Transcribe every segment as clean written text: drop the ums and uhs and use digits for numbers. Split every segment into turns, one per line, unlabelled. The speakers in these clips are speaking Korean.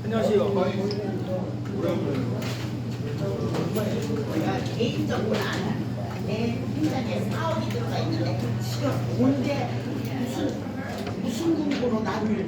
안녕하세요.
내가 개인적으로 안 하는 거야. 내 현장에 사업이 들어가 있는데 지금 언제 무슨 공부로 나를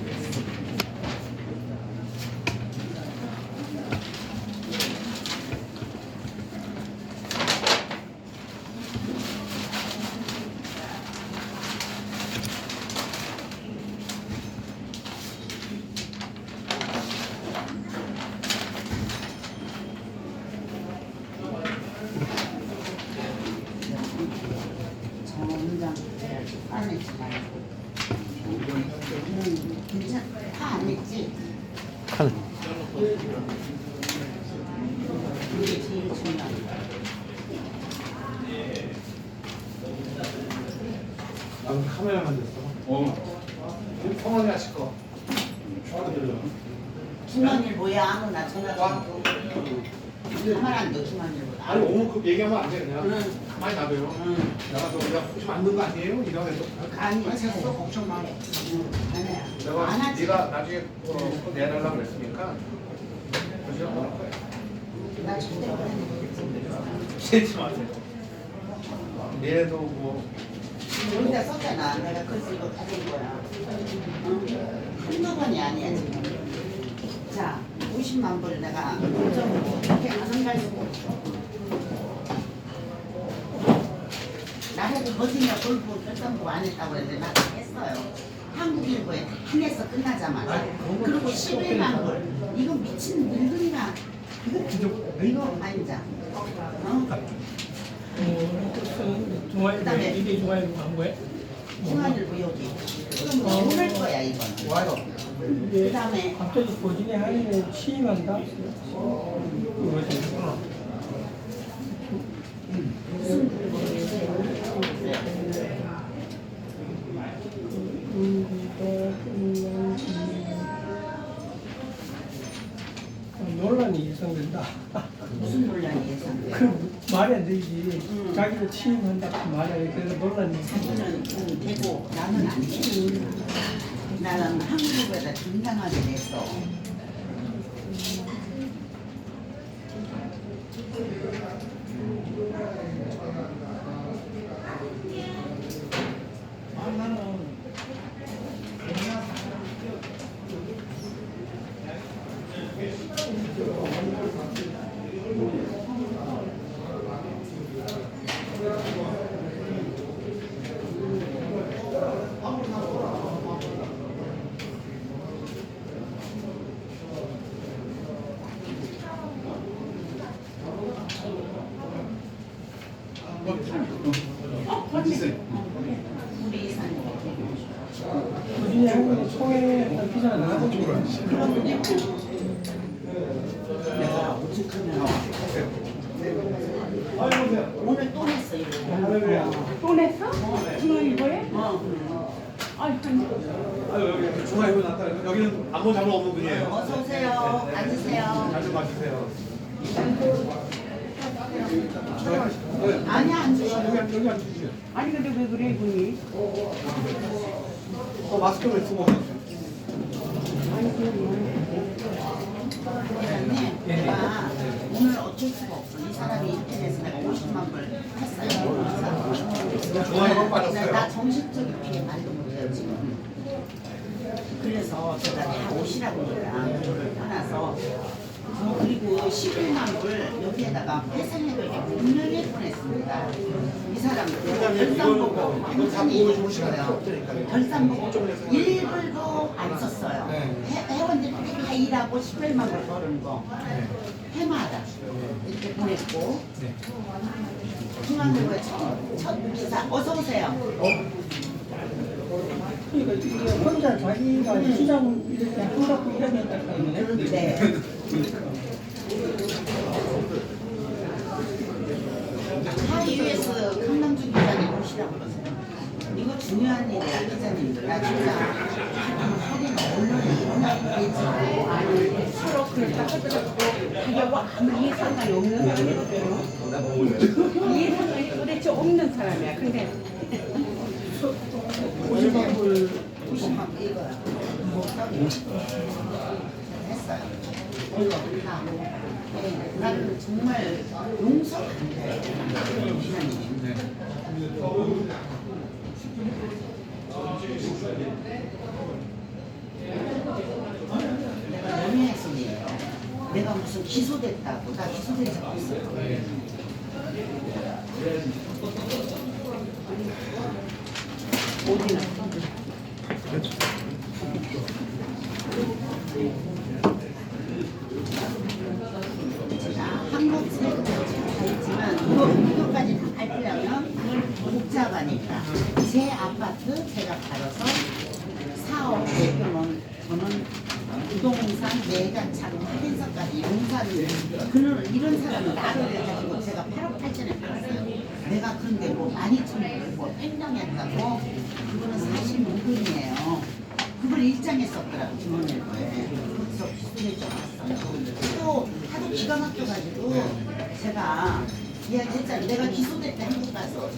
점장 안 했지 말고. 괜찮아. 다안 했지?
칼.
이게 제일 중요한 거야.
난 카메라만 됐어. 성원이 하실 거. 축하드려요.
김원일 뭐야? 아무나 전화 좀. 가만 안 둬, 김원일보다.
아니 오늘 그 얘기하면 안 돼 그냥.
응.
가만히 놔둬요.
응.
내가 저 우리가 혹시 만든 거 아니에요? 이러고 해서.
아니,
됐어 걱정 마.
아니야.
내가
안 하지.
네가 나중에 그거 내달라고 그랬으니까 그래서 할 거야.
나 절대 안 해.
기대지 마세요. 내일도 뭐
여기다 썼잖아. 내가 글쎄 이거 가진 거야. 응? 한두 번이 아니야, 지금. 자, 50만 불 내가 고정으로 이렇게 안 갈 수가 없어. 나보고 거짓말 골프 결정부 안 했다고 그랬는데 나 했어요. 한국일보에 한 해서 끝나자마자. 그리고 11만 불. 이거 미친 늙은이가 이거 아니자. 어?
중화일보 이게 중화일보 한 거예요?
중앙일보 여기. 그럼 오늘 거야 이거는.
좋아요.
이게
그다음에
갑자기 고진의 한인에 취임한다? 이거 지금 논란이 예상된다.
무슨 논란이 예상돼?
그 말이 안 되지. 자기가 취임한다 그 말에 그래서 논란이.
자기는 되고 나는 안 돼. 나는 한국에다 긴장하게 됐어. 우리 이사님.
고진의 한인에 총회한다 피자 안 나가고
내가 오죽하면 오늘 또 냈어 이거.
또 냈어? 중앙일보에? 아이,
중화일보 났다. 여기는 아무 잘못 없는 분이에요.
어서 오세요. 앉으세요.
잘 좀 봐주세요.
아니야 앉으셔.
여기 앉으시죠.
아니 근데 왜 그래 이분이?
마스크를 쓰고
회장님, 내가 오늘 어쩔 수가 없어. 이 사람이 인터넷에서 내가 50만 불 했어요.
중화일보 빠졌어요.
나 정신적인 말도 못해요 지금. 그래서 제가 다 오시라고 그러니까 떠나서 그리고 11만 불 여기에다가 회생액을 분명히 보냈습니다. 이 사람 결산 보고 완전히 있어요. 결산 보고 1불도 안 썼어요. 회원들이 다 일하고 11만 불 버는 거 해마다 이렇게 보냈고 중앙일보에 첫 기사 어서 오세요.
그러니까 이게 혼자 자기가 시장 이렇게 한갖고 해야 된다는 거네.
네. 하이유에스 강남준 기자님 오시라고 그러세요. 이거 중요한 일이야 기자님들. 나 진짜 하긴 언론에 일어나고 되지.
서로 그렇다 하더라도 하려고 아무 이해상관이 없는 사람이거든요. 이해상관이 도대체 없는 사람이야. 근데
50만 불
50만 이거야. 뭐 했어요. 다. 네, 나는 정말 용서가 안 돼. 기사님.
네.
내가 명예훼손이에요. 내가 무슨 기소됐다고. 나 기소된 적 없어요. 어디나. 제가 한국 세금도 다 있지만 이거까지 다 밝히려면 복잡하니까 제 아파트 제가 팔아서 4억 대표는 저는 부동산 매간차로 할인서까지 용산을 이런 사람은 나를 가지고 제가 8억 8천에 팔았어요. 내가 근데 뭐 12,000원을 뭐 횡령했다고 그거는 사실 무근이에요. 그걸 일장에 썼더라고 중앙일보에. 그래서 기술해 좀 왔어요. 또 하도 기가 막혀가지고 제가 이야기했잖아요. 내가 기소될 때 한국 가서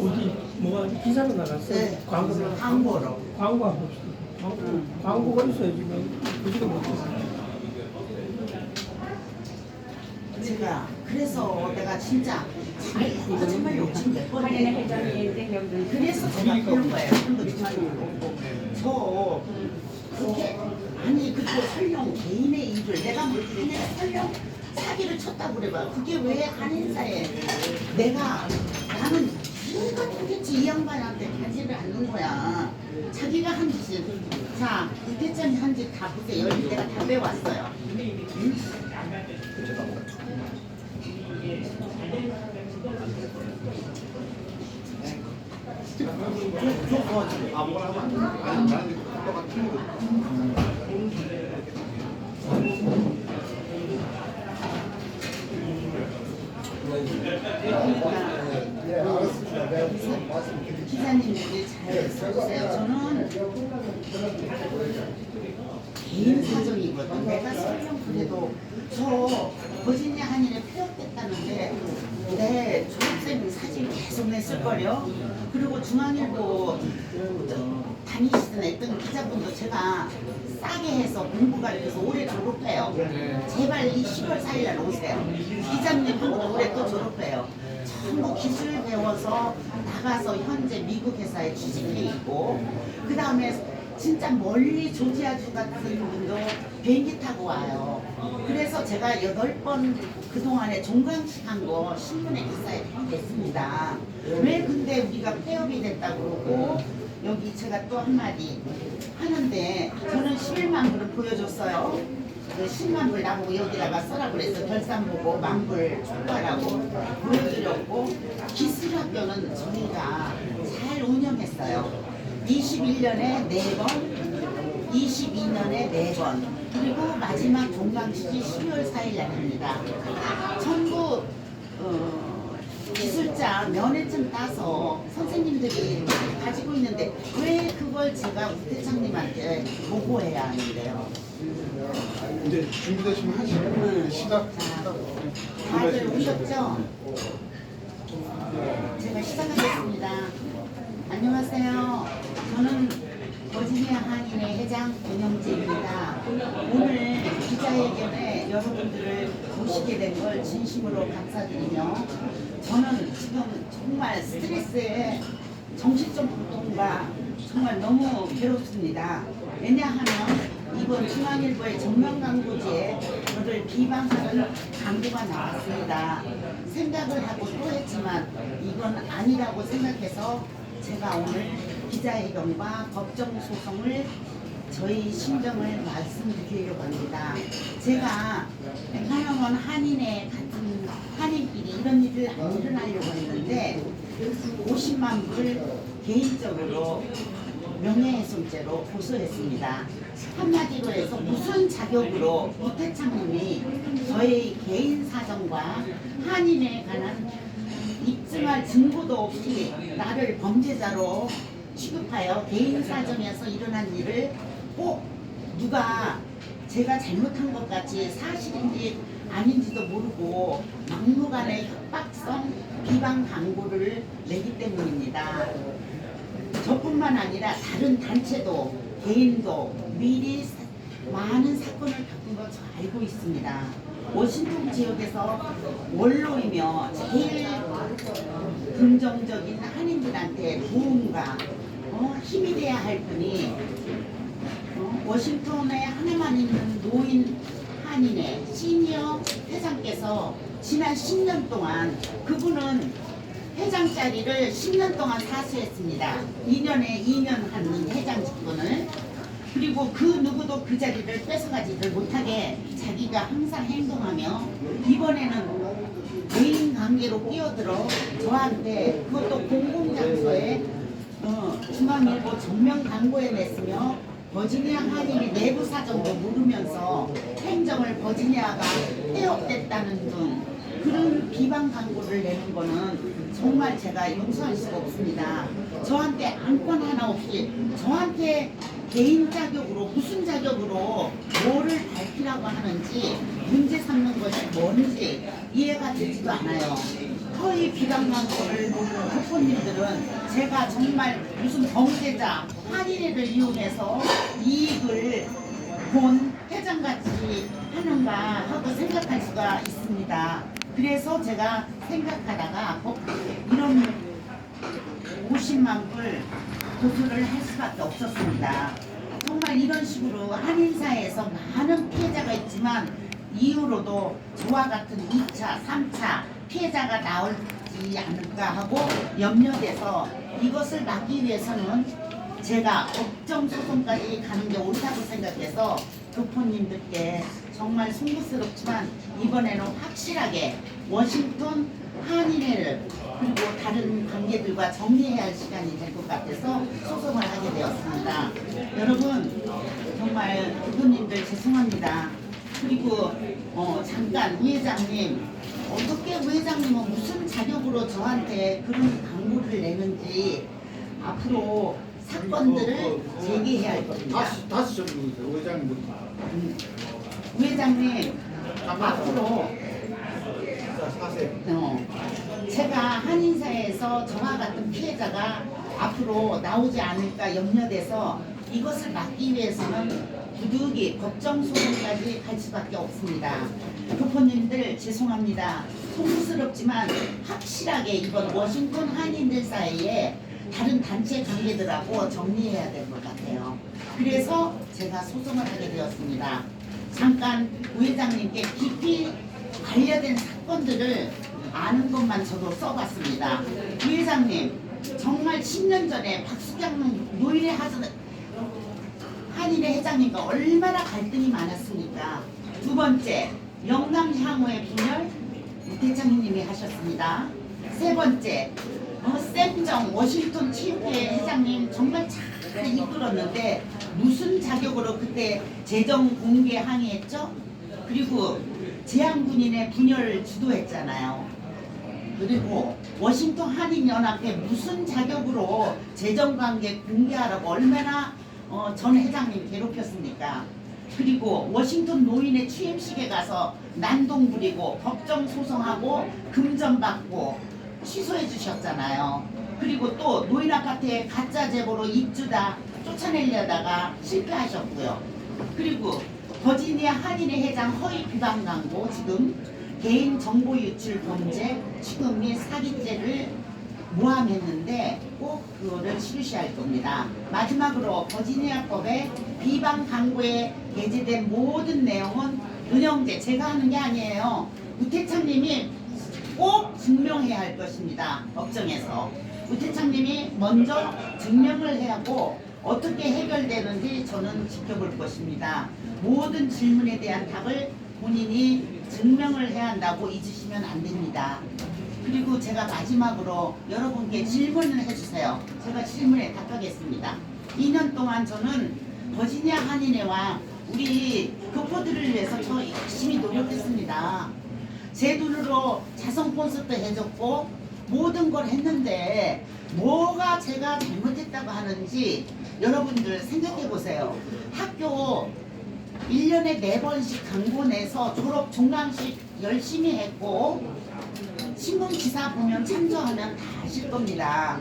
어디 뭐가 기사로 나갔어요?
네.
광고로.
광고로.
광고 한 봅시다. 광고가 있어야지. 그지가 못했어요.
제가 그래서 내가 진짜 정말 욕심 낼 뻔해. 그래서 제가 그런 거예요. 저 그게 아니 그리고 설령 개인의 일을 내가 뭐 그냥 설령 사기를 쳤다고 그래봐. 그게 왜 한인사에 나는 누가 도대체 이 양반한테 가지를 않는 거야. 자기가 한 짓을 자 이태장이 한 짓 다 보세요. 여기 내가 다 빼왔어요. 응?
아무거나 하면 안 돼. 나는 그거가 틀리거든.
기사님들이 잘 써주세요. 저는 개인 사정이거든. 내가 설령 그래도 저 버지니아 한인에 폐업됐다는데 내 졸업생 사진 계속 냈을 거요. 그리고 중앙일보 다니시던 했던 기자분도 제가 싸게 해서 공부 가르쳐서 올해 졸업해요. 제발 이 10월 4일 날 오세요. 기자님하고 올해 또 졸업해요. 전부 기술 배워서 나가서 현재 미국 회사에 취직해 있고 그 다음에 진짜 멀리 조지아주 같은 분도 비행기 타고 와요. 그래서 제가 8번 그동안에 종강식 한 거 신문에 기사에 냈습니다. 왜 근데 우리가 폐업이 됐다고 그러고 여기 제가 또 한마디 하는데 저는 11만 불을 보여줬어요. 그 10만 불 나보고 여기다가 써라 그래서 결산 보고 만불 촉구하라고 보여드렸고 기술학교는 저희가 잘 운영했어요. 21년에 4번, 22년에 4번, 그리고 마지막 종강식이 12월 4일 날입니다. 전부 기술자 면허증 따서 선생님들이 가지고 있는데 왜 그걸 제가 우태창님한테 보고해야 하는데요?
이제 준비되시면 하시면 시작.
다들 오셨죠? 제가 시작하겠습니다. 안녕하세요. 저는 버지니아 한인회 회장 권영재입니다. 오늘 기자회견에 여러분들을 모시게 된 걸 진심으로 감사드리며 저는 지금 정말 스트레스에 정신적 고통과 정말 너무 괴롭습니다. 왜냐하면 이번 중앙일보의 정면 광고지에 저를 비방하는 광고가 나왔습니다. 생각을 하고 또 했지만 이건 아니라고 생각해서 제가 오늘 기자회견과 법정소송을 저희 심정을 말씀드리려고 합니다. 제가 하영원 한인회 같은 한인끼리 이런 일을 안 일어나려고 했는데 50만 불 개인적으로 명예훼손죄로 고소했습니다. 한마디로 해서 무슨 자격으로 이태창님이 저의 개인 사정과 한인에 관한 입증할 증거도 없이 나를 범죄자로 취급하여 개인 사정에서 일어난 일을 꼭 누가 제가 잘못한 것 같이 사실인지 아닌지도 모르고 막무가내 협박성 비방 광고를 내기 때문입니다. 저뿐만 아니라 다른 단체도 개인도 미리 많은 사건을 겪은 거 저 알고 있습니다. 워싱턴 지역에서 원로이며 제일 긍정적인 한인들한테 도움과 힘이 돼야 할 분이 워싱턴에 하나만 있는 노인 한인의 시니어 회장께서 지난 10년 동안 그분은 회장 자리를 10년 동안 사수했습니다. 2년에 2년 하는 회장 직분을. 그리고 그 누구도 그 자리를 뺏어가지를 못하게 자기가 항상 행동하며 이번에는 개인 관계로 끼어들어 저한테 그것도 공공장소에 중앙일보 전면 광고에 냈으며 버지니아 한인이 내부 사정도 모르면서 행정을 버지니아가 폐업됐다는 등 그런 비방 광고를 내는 거는 정말 제가 용서할 수가 없습니다. 저한테 안건 하나 없이 저한테 개인 자격으로 무슨 자격으로 뭐를 밝히라고 하는지 문제 삼는 것이 뭔지 이해가 되지도 않아요. 허위 비방 광고를 후보님들은 제가 정말 무슨 범죄자 한인회를 이용해서 이익을 본 회장같이 하는가 하고 생각할 수가 있습니다. 그래서 제가 생각하다가 이런 50만 불 고소를 할 수밖에 없었습니다. 정말 이런 식으로 한인사회에서 많은 피해자가 있지만 이후로도 저와 같은 2차, 3차 피해자가 나올지 않을까 하고 염려돼서 이것을 막기 위해서는 제가 법정 소송까지 가는 게 옳다고 생각해서 교포님들께 정말 송구스럽지만 이번에는 확실하게 워싱턴 한인회를 그리고 다른 관계들과 정리해야 할 시간이 될 것 같아서 소송을 하게 되었습니다. 여러분 정말 교포님들 죄송합니다. 그리고 잠깐 우회장님 어떻게 우회장님은 무슨 자격으로 저한테 그런 광고를 내는지 앞으로 사건들을 제기해야 할 겁니다.
다시 좀 의장님
우회장님 앞으로
사세요.
제가 한인사회에서 저와 같은 피해자가 앞으로 나오지 않을까 염려돼서 이것을 막기 위해서는 부득이 법정 소송까지 갈 수밖에 없습니다. 교포님들 죄송합니다. 송구스럽지만 확실하게 이번 워싱턴 한인들 사이에 다른 단체 관계들하고 정리해야 될 것 같아요. 그래서 제가 소송을 하게 되었습니다. 잠깐 우회장님께 깊이 관련된 사건들을 아는 것만 저도 써봤습니다. 우회장님 정말 10년 전에 박수경 노인의 한인회 회장님과 얼마나 갈등이 많았습니까? 두 번째 영남향후의 분열 대장님이 하셨습니다. 세 번째 샘정 워싱턴 체육회 회장님 정말 잘 이끌었는데 무슨 자격으로 그때 재정 공개 항의했죠? 그리고 제한군인의 분열을 주도했잖아요. 그리고 워싱턴 한인연합회 무슨 자격으로 재정관계 공개하라고 얼마나 전 회장님 괴롭혔습니까? 그리고 워싱턴 노인의 취임식에 가서 난동 부리고 법정 소송하고 금전받고 취소해 주셨잖아요. 그리고 또 노인 아파트에 가짜 제보로 입주다 쫓아내려다가 실패하셨고요. 그리고 버지니아 한인회 회장 허위 비방 광고 지금 개인 정보 유출 범죄 취급 및 사기죄를 모함했는데 꼭 그거를 실시할 겁니다. 마지막으로 버지니아법의 비방 광고에 게재된 모든 내용은 은영제 제가 하는 게 아니에요. 우태창님이 꼭 증명해야 할 것입니다. 법정에서 우태창님이 먼저 증명을 해야 하고 어떻게 해결되는지 저는 지켜볼 것입니다. 모든 질문에 대한 답을 본인이 증명을 해야 한다고 잊으시면 안 됩니다. 그리고 제가 마지막으로 여러분께 질문을 해주세요. 제가 질문에 답하겠습니다. 2년 동안 저는 버지니아 한인회와 우리 교포들을 위해서 저 열심히 노력했습니다. 제 돈으로 자선 콘서트 해줬고 모든 걸 했는데 뭐가 제가 잘못했다고 하는지 여러분들 생각해 보세요. 학교 1년에 4번씩 광고 내서 졸업 종강식 열심히 했고 신문 기사 보면 참조하면 다 아실 겁니다.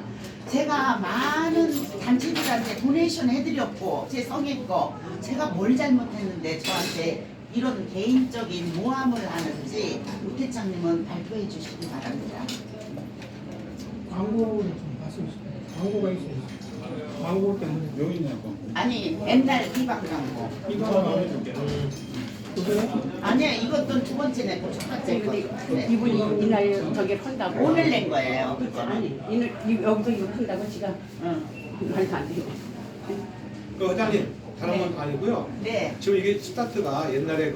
제가 많은 단체들한테 도네이션 해드렸고 제 성의껏 제가 뭘 잘못했는데 저한테 이런 개인적인 모함을 하는지 우태창님은 발표해 주시기 바랍니다.
광고를 좀 봤으면 좋겠어요. 광고가 있어요. 광고 때문에
여기 있냐고.
아니 맨날 비방 광고.
이거 안 해줄게. 그래?
아니야 이것도 두 번째 내고 첫 번째 거. 네.
이분이 이날 저기 한다고.
오늘 낸 거예요.
아니 이날 여기서 이거 한다고 지가
응.
말도 안 돼.
그 회장님 다른 건 아니고요.
네.
지금 이게 스타트가 옛날에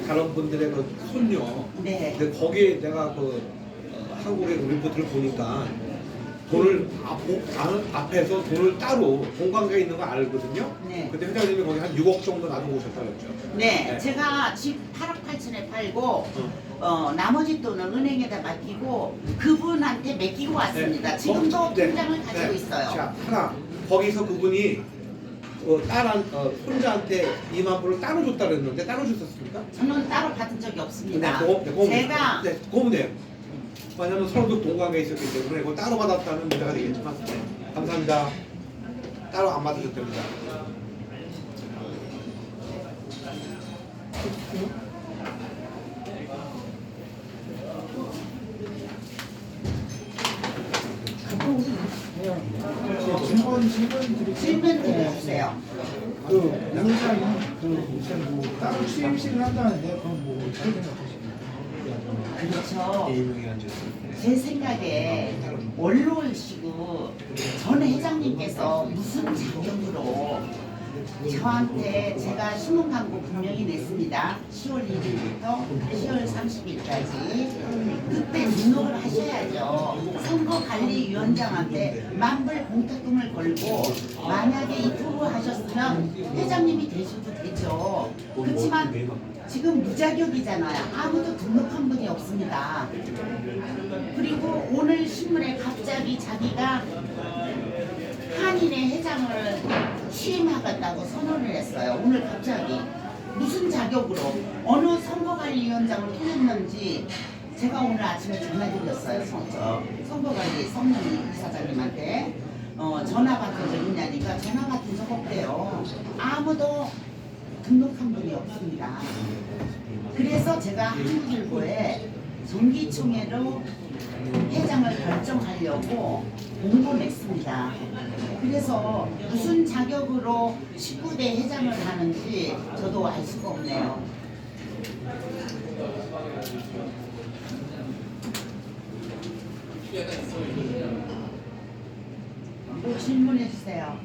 다른 분들의 그 손녀.
네.
근데 거기에 내가 한국의 리포트를 보니까 돈을 앞에서 돈을 따로 공간계에 있는 거 알거든요.
네.
근데 회장님이 거기 한 6억 정도 놔두고 오셨다고 했죠.
네,
네.
제가 집 8억 8천에 팔고 나머지 돈은 은행에다 맡기고 그분한테 맡기고 왔습니다.
네.
지금도
네.
통장을 가지고
네.
있어요.
자, 하나 거기서 그분이 손자한테 2만 불을 따로 줬다 그랬는데 따로 줬었습니까?
저는 따로 받은 적이 없습니다. 제가
그거면 돼요. 왜냐면 서로도 동감에 있었기 때문에 그거 따로 받았다는 문제가 되겠지만 네. 감사합니다. 따로 안 받으셨답니다.
질문 드려주세요.
그 원장이 무슨 뭐 따로 취임식을 한다는데 그건 뭐 어떻게 생각하시나요?
그렇죠. 제 생각에 원로이시고 전 회장님께서 무슨 자격으로 저한테 제가 신문 광고 분명히 냈습니다. 10월 1일부터 10월 30일까지 그때 등록을 하셔야죠. 선거관리위원장한테 만불 공탁금을 걸고 만약에 이 투구하셨으면 회장님이 되셔도 되죠. 그렇지만 지금 무자격이잖아요. 아무도 등록한 분이 없습니다. 그리고 오늘 신문에 갑자기 자기가 한인의 회장을 취임하겠다고 선언을 했어요. 오늘 갑자기 무슨 자격으로 어느 선거관리위원장을 통했는지 제가 오늘 아침에 전화드렸어요. 선거관리 성명희 이사장님한테 전화 받은 적 있냐니까 전화 받은 적 없대요. 아무도 등록한 분이 없습니다. 그래서 제가 한국일보에 정기총회로 회장을 결정하려고 공고 냈습니다. 그래서 무슨 자격으로 19대 회장을 하는지 저도 알 수가 없네요. 또 질문해 주세요.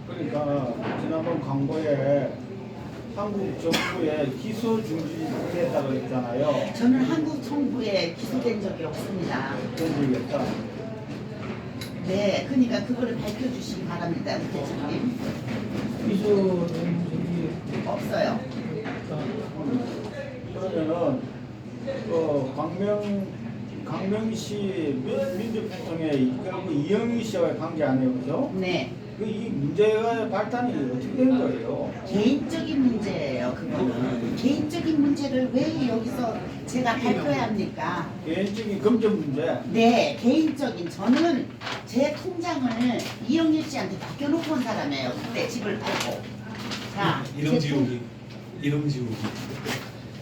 그러니까 지난번 광고에 한국 정부에 기소 중지됐다고 했잖아요.
저는 한국 정부에 기소된 적이 없습니다.
그런 적이 없다.
네, 그러니까 그거를 밝혀주시기 바랍니다, 대표님.
기소 저기
없어요.
그러면은 강명시 민주평통에 그 이영희 씨와의 관계 아니에요, 그죠?
네,
이 문제가 발단이 어떻게 된 거예요?
개인적인 문제예요. 그거는 개인적인 문제를 왜 여기서 제가 발표해야 합니까?
개인적인 금전 문제.
네, 개인적인 저는 제 통장을 이영일 씨한테 맡겨놓고 온 사람이에요. 그때 집을 팔고. 자,
이름 지우기. 이름 지우기.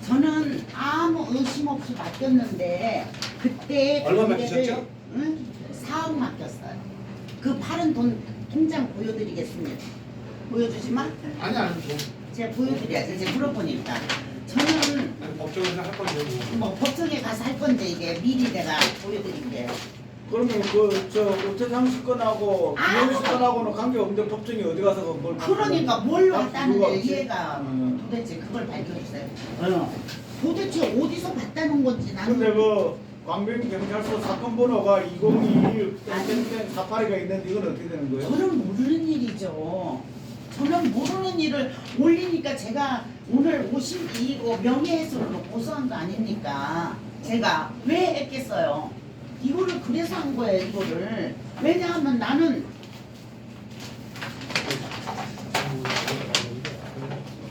저는 아무 의심 없이 맡겼는데 그때
얼마
관계를-
맡기셨죠?
응? 4억 맡겼어요. 그 팔은 돈 통장 보여드리겠습니다. 보여주지만
아니
제가 보여드려야지. 이제 물어보니까 저는
법정에서 할 건데
뭐 법정에 가서 할 건데 이게 미리 내가 보여드릴게요.
그러면 오태상 사건하고 이영희 사건하고는 관계 없는데 법정이 어디 가서 그걸
그러니까 뭘
누가
봤다는데
없지?
이해가 도대체 그걸 밝혀주세요. 도대체 어디서 봤다는 건지 나는.
근데 광명경찰서 사건 번호가 2021 48이가 있는데 이건 어떻게 되는 거예요?
저는 모르는 일이죠. 저는 모르는 일을 올리니까 제가 오늘 52이고 명예훼손으로 고소한 거 아닙니까? 제가 왜 했겠어요? 이거를 그래서 한 거예요, 이거를. 왜냐하면 나는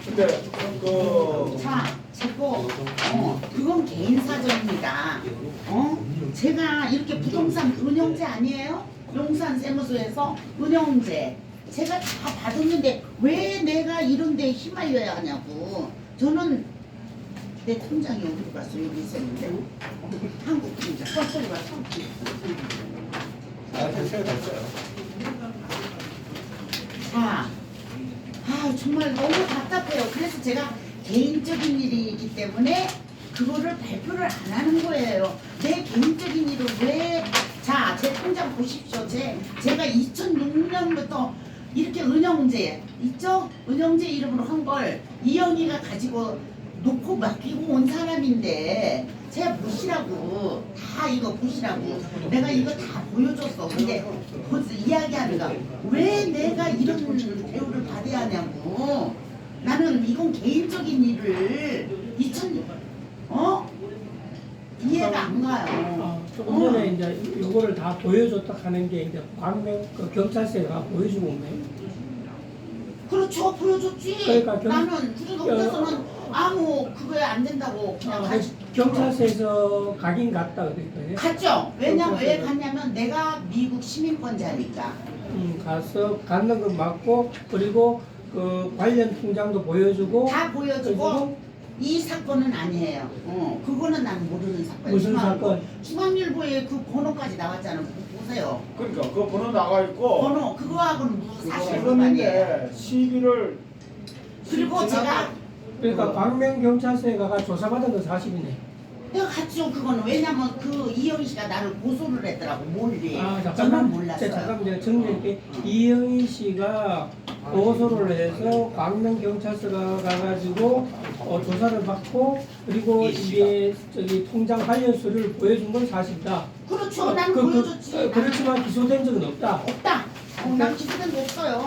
근데
자, 그건 개인 사정입니다. 제가 이렇게 부동산 은영제 아니에요? 용산 세무서에서 은영제 제가 다 받았는데 왜 내가 이런데 휘말려야 하냐고. 저는 내 통장이 어디로 갔어? 여기 있었는데 한국 통장 헛소리가 참.
됐어요.
자, 정말 너무 답답해요. 그래서 제가 개인적인 일이기 때문에 그거를 발표를 안 하는 거예요. 내 개인적인 일을 왜? 자, 제 통장 보십시오. 제가 2006년부터 이렇게 은영제 있죠? 은영제 이름으로 한 걸 이영희가 가지고 놓고 맡기고 온 사람인데 제가 보시라고 다 이거 보시라고 내가 이거 다 보여줬어. 근데 벌써 이야기하는 거 왜 내가 이런 대우를 받아야 하냐고. 나는 이건 개인적인 일을 이해가 안 가요.
조금 전에 이제 요거를 다 보여줬다 하는 게 이제 광명 그 경찰서가 보여주고 온 거예요.
그렇죠, 보여줬지.
그러니까
나는 구조동에서는 아무 그거에 안 된다고 그냥
경찰서에서 가긴 갔다 그랬거든요.
갔죠. 왜냐면 왜
경찰서에-
갔냐면 내가 미국 시민권자니까.
가서 갖는 거 맞고 그리고 그 관련 통장도 보여주고
다 보여주고
그래서
이 사건은 아니에요. 그거는 난 모르는 사건이에요.
무슨 사건?
중앙일보에 그 번호까지 나왔잖아. 보세요.
그러니까 그 번호 나가 있고
번호 그거하고는 무슨 사실관계예요.
찍었는데 시비를
그리고 제가
그러니까 광명 경찰서에 가가 조사받은 건 사실이네.
내가 갔죠. 그거는 왜냐면 그 이영희 씨가 나를 고소를 했더라고. 몰리. 저는
잠깐만,
몰랐어요.
잠깐만 제가 정리할게. 이영희 씨가 고소를 해서 광명 경찰서가 가가지고 조사를 받고 그리고 이게 저기 통장 관련서를 보여준 건 사실이다.
그렇죠. 난 보여줬지.
그렇지만 기소된 적은 없다.
없다. 난 기소된 거 없어요.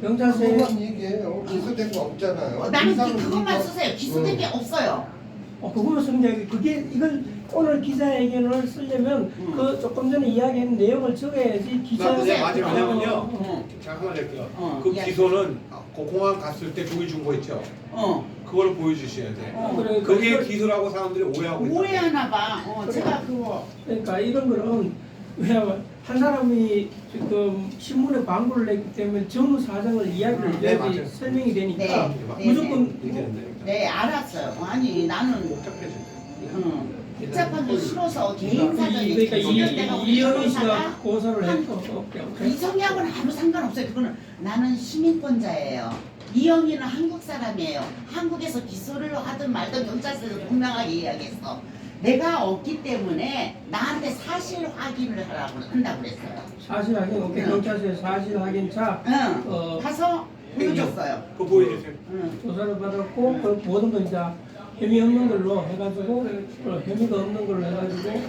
경찰서에
그건 얘기해요. 기소된 거 없잖아요.
나는
이상은
그것만
이거-
쓰세요. 기소된 게 없어요.
그거만 쓰면 돼. 그게 이걸 오늘 기자회견을 쓰려면 그 조금 전에 이야기한 내용을 적어야지 기사.
맞아요. 왜냐면요.
어.
잠깐만 할게요.
어,
그
이야기.
기소는 그 공항 갔을 때 종이 준 거 있죠. 그걸 보여주셔야 돼.
그래,
그게
그걸-
기소라고 사람들이 오해하고 있다.
오해하나 봐. 제가 그거
그러니까 이런 거는 왜냐면 한 사람이 지금 신문에 광고를 냈기 때문에 전후 사정을 이야기를
네,
해야지
맞아요.
설명이 되니까
네,
무조건
이렇게 된다니까.
네 알았어요. 아니 나는
복잡해져.
복잡한 게 싫어서 개인 사정이
그러니까
내가
이영희 씨가
변호사가
고소를
한-
했고
이성향은 아무 상관없어요. 그거는 나는 시민권자예요. 이영희는 한국 사람이에요. 한국에서 기소를 하든 말든 경찰서에서 분명하게 이야기했어. 내가 없기 때문에 나한테 사실 확인을 하라고 한다고 그랬어요.
사실 확인 오케이 경찰서에 사실 확인차
가서 보여줬어요.
그거 보여주세요.
조사를 받았고 그 모든 건 이제 혐의 없는 걸로 해가지고 혐의가 없는 걸로 해가지고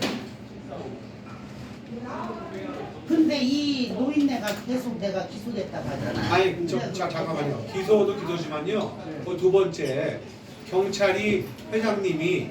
근데 이 노인네가 계속 내가 기소됐다고 하잖아요.
아니, 잠깐만요. 기소도 기소지만요. 그 두 번째, 경찰이 회장님이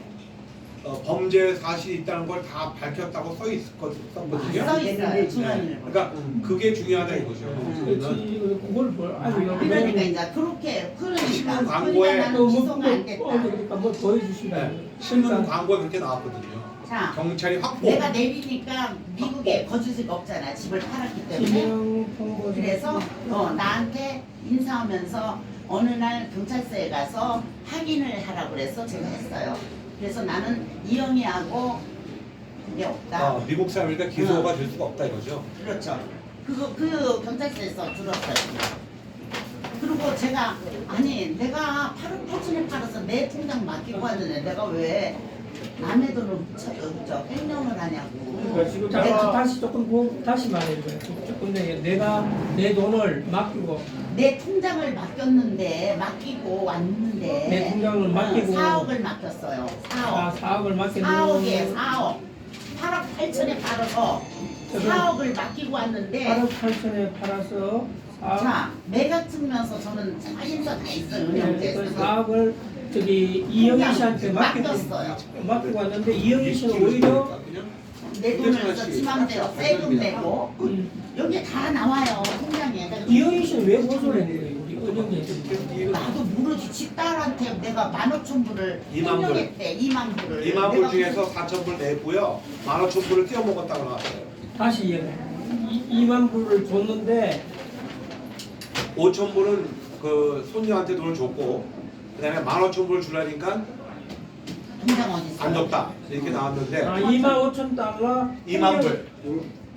범죄 사실이 있다는 걸 다 밝혔다고 썼거든요.
써 있어요. 중앙일보.
그러니까 그게 중요하다 이거죠.
그렇지 그걸 뭘 아니
그러니까 이제 그렇게
신문
그러니까
광고에
나는 기소가 안 됐다.
그러니까 뭐 보여주신다.
네, 신문 광고에 그렇게 나왔거든요.
자,
경찰이 확보.
내가 내리니까 미국에 거주지가 없잖아. 집을 팔았기 때문에.
지명 통보.
그래서 나한테 인사하면서 어느 날 경찰서에 가서 확인을 하라고 그래서 제가 했어요. 그래서 나는 이영희하고 그게 없다.
미국 사람이니까 기소가 될 수가 없다 이거죠.
그렇죠. 그 경찰서에서 들었어요. 그리고 제가 아니 내가 8억 8천에 팔아서 내 통장 맡기고 왔는데 내가 왜 남의 돈을 횡령을 하냐고.
그러니까 지금
자,
내가
다시 다시 말해줘요. 조금 전에 내가 내 돈을 맡기고
내 통장을 맡기고 왔는데
내 통장을 맡기고
4억을 맡겼어요. 4억.
4억을 맡기고
4억에 4억. 8억 8천에 팔아서 4억을 맡기고 왔는데
8억 8천에 팔아서 4억
자, 매각 증명서 저는 사인서 다 있어요. 은행제에서.
4억을 저기 이영희 씨한테
맡겼어요.
맡기고 왔는데 이영희 씨는 오히려
내 돈을 지맘대로 세금 내고 여기 다 나와요. 통장에.
이영희 씨는 왜 고소를 했는 거예요? 형님.
나도 모르지. 집 딸한테 내가 15,000불을
2만 불.
했대. 2만 불을.
2만 불
내가
중에서 4,000불 냈고요. 15,000불을 떼어 먹었다고 나왔어요.
다시 이해해. 2만 불을 줬는데
5,000불은 그 손녀한테 돈을 줬고 그다음에 15,000불 주라니까
통장 어디 있어?
안 줬다 이렇게 나왔는데
25,000달러
2만 불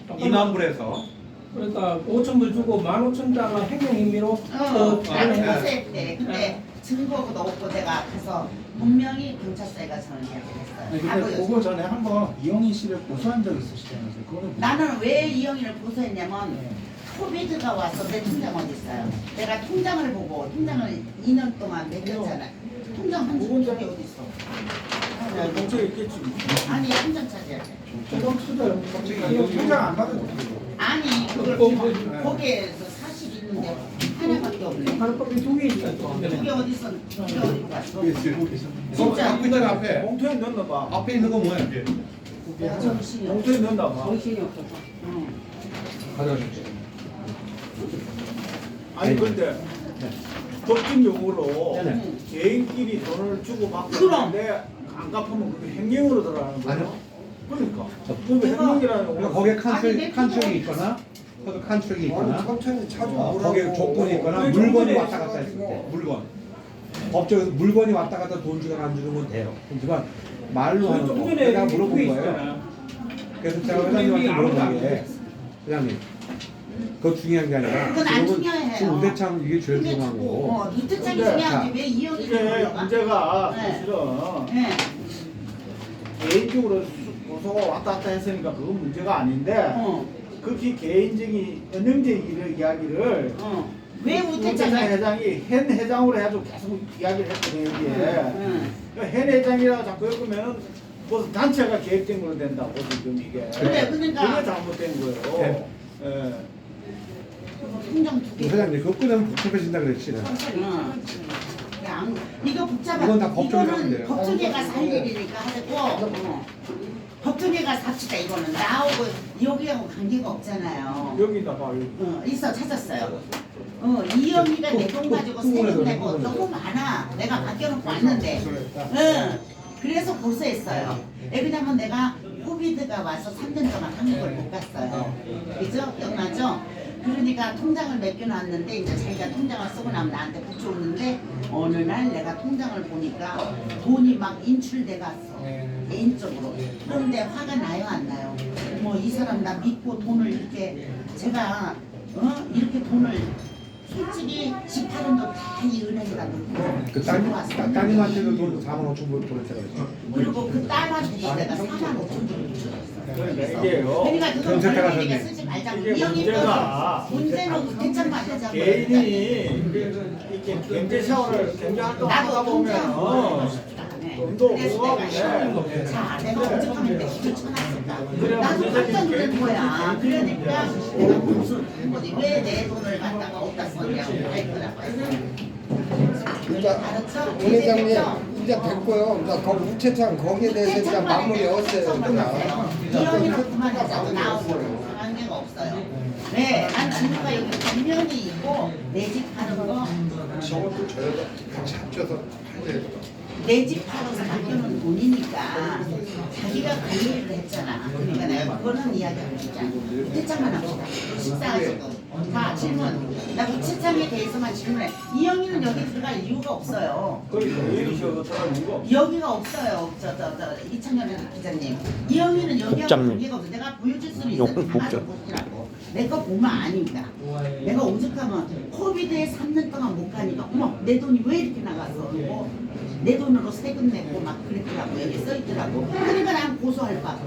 2만 불에서
그러니까 5,000불 주고 15,000달러 횡령 혐의로
나는
네.
보수했대. 근데 증거도 없고 내가 가서 분명히 경찰서에 가서 저는 이야기를 했어요. 다
근데
보여줘.
그거 전에 한번 이영희 씨를 고소한 적 있으시다면서요? 그거는
나는 왜 이영희를 고소했냐면 코비드가 와서 내 통장 어디 있어요? 내가 통장을 보고 통장을 2년 동안 매겼잖아. 통장 한 장이 어디 있어?
경찰에 있겠지.
아니 한 장 찾아야 돼.
통장 찾아요. 이거 통장 안 받아도 돼요.
아니 그걸 지금 거기에서 사실 있는데 하나밖에 없네.
하나밖에 2개 있어요. 또.
그게 어디 있어? 그게 어디 갔어?
진짜 갖고 있잖아 앞에
봉투에 넣나 봐.
앞에 있는 거 뭐야 이게
정신이 없어.
봉투에 넣나 봐.
정신이 없어서.
응.
가져가셨지
아니 근데 법정 용어로
네네.
개인끼리 돈을 주고 받고
그럼.
하는데 안 갚으면 그게 횡령으로 들어가는 거야.
아니요.
그러니까. 그게 횡령이라는
그러니까
거.
거기에
아니,
칸축이 있거나 거기 칸축이 있거나
천천히 찾아.
거기에 조건이 있거나
왜
물건이
조건이
왔다 갔다 했을 때 물건 법적에서 물건이 왔다 갔다 돈 주거나 안 주는 건 돼요. 하지만 말로 하는 거
조금
내가
전에
물어본
그게
거예요.
있잖아.
그래서 제가 회장님한테 물어본 게 회장님 그거 중요한 게 아니라
그건 안
지금은
중요해요.
지금 우대창 이게 제일
그게
중요한
주고,
거고
누트장이
근데
중요한지
자,
왜 이영희를
이게
몰라가?
문제가
네.
사실은
네.
개인적으로 고소가 왔다 갔다 했으니까 그건 문제가 아닌데
어.
극히 개인적인 은영제 이야기를
어. 왜
우대장
우태장이?
회장이 현 회장으로 해가지고 계속 이야기를 했거든요 여기에.
응.
그러니까 현 회장이라고 자꾸 엮으면 무슨 단체가 계획된 걸로 된다고 지금 이게.
그래, 그러니까.
그게 잘못된 거예요.
네.
예.
통장 두 개.
회장님 그거 끄면 복잡해진다 그랬지 내가.
응. 양 이거 복잡한.
이건 다 법정에 하면
이거는
돼요.
법정에 가서 할 일이니까 하고. 법정에 가서 합시다. 이거는 나하고 여기하고 관계가 없잖아요.
여기다 봐. 여기.
있어 찾았어요. 이영희가 내 돈 가지고 세금 내고 너무 많아. 내가 맡겨놓고 왔는데. 응. 그래서 고소했어요. 왜냐면 내가 코비드가 와서 3년 동안 한국을 못 갔어요. 그죠? 기억나죠? 그러니까 통장을 맡겨놨는데 이제 자기가 통장을 쓰고 나면 나한테 붙여오는데 어느 날 내가 통장을 보니까 돈이 막 인출돼 갔어. 개인적으로. 그런데 화가 나요 안 나요? 뭐 이 사람 나 믿고 돈을 이렇게 제가 이렇게 돈을 솔직히 집 파는 거 다 이 은행에다 넣고
그 따님한테도 돈 4만 5천 불 보냈다고 그랬죠.
그리고 그 딸한테도 내가 4만 5천 불을
그러니까 이게요.
그러니까 그건
검색해
젊은이니까
가셨네.
쓰지 말자고.
이게
이 형이
문제가
문제는 대책만 하자고.
개인이 이렇게 경제 샤워를 경제 활동을 하다
나도
보면 돈도
그래서
모아오고
내가
그래.
자 내가 오죽하면 내 힘을 쳐놨을까.
그래,
나도
문제적인
깜짝 놀란
게
거야. 그러니까 내가 무슨 왜 내 돈을 갖다가 어디다 썼냐고 했더라고.
이제
알았죠?
오 회장님
이해됐죠?
이제 됐고요. 이제 거 우체창 거기에 대해서 이제 마무리 어세요.
이형이랑 그만하자고 나오고 관계가 없어요. 네, 난 친구가 여기 분명히 있고 내 집 하는 거,
저것도 저희가 같이 합쳐서 팔려야
내 집 팔아서 맡겨놓은 돈이니까 자기가 관리를 했잖아. 그러니까 내가 그거는 이야기하고 싶지 않고 우체장만 합시다. 식사하시고 다 질문. 나 우체장에 대해서만 질문해. 이형이는 여기 들어갈 이유가 없어요.
그러니까 왜 이렇게 들어가는 거?
여기가 없어요. 이창현 기자님. 이영희는 여기하고 관계가 없어. 내가 보여줄 수는 있어. 가만히 보시라고. 내 거 보면 아닙니다. 내가 오죽하면 코비드에 3년 동안 못 가니까 어머 내 돈이 왜 이렇게 나갔어? 내 돈으로 세금 냈고 막 그랬더라고. 여기 써 있더라고. 그러니까 난 고소할 것 같아.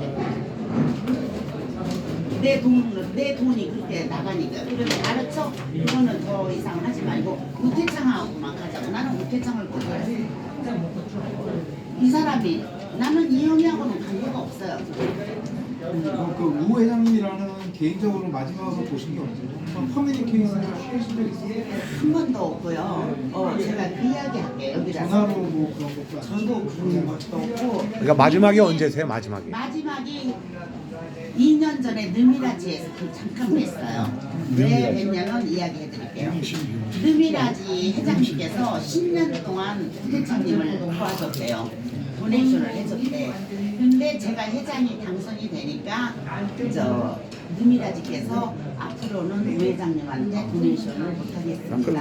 내 돈이 그렇게 나가니까. 그러면 알았죠? 이거는 더 이상 하지 말고 우태창하고만 가자고. 나는 우태창을 고소해. 이 사람이 나는 이영희하고는 관계가 없어요.
우 회장님이라는 개인적으로 마지막으로 보신 게 언제죠? 커뮤니케이션을 하신 적 있어요?
한 번도 없고요. 제가 그 이야기 할게요. 여기라서.
전화로 뭐 그런 것도 아니고
저도 그런 것도 없고.
그러니까 마지막이 언제세요? 마지막이?
마지막이 2년 전에 느미라지에서 잠깐 뵀어요. 왜 뵀냐면 이야기해드릴게요. 느미라지 회장님께서 10년 동안 부대장님을 도와줬대요. 도네이션을 해줬대. 근데 제가 회장이 당선이 되니까 느미라지께서 앞으로는 우 회장님한테 도네이션을 못하겠습니다.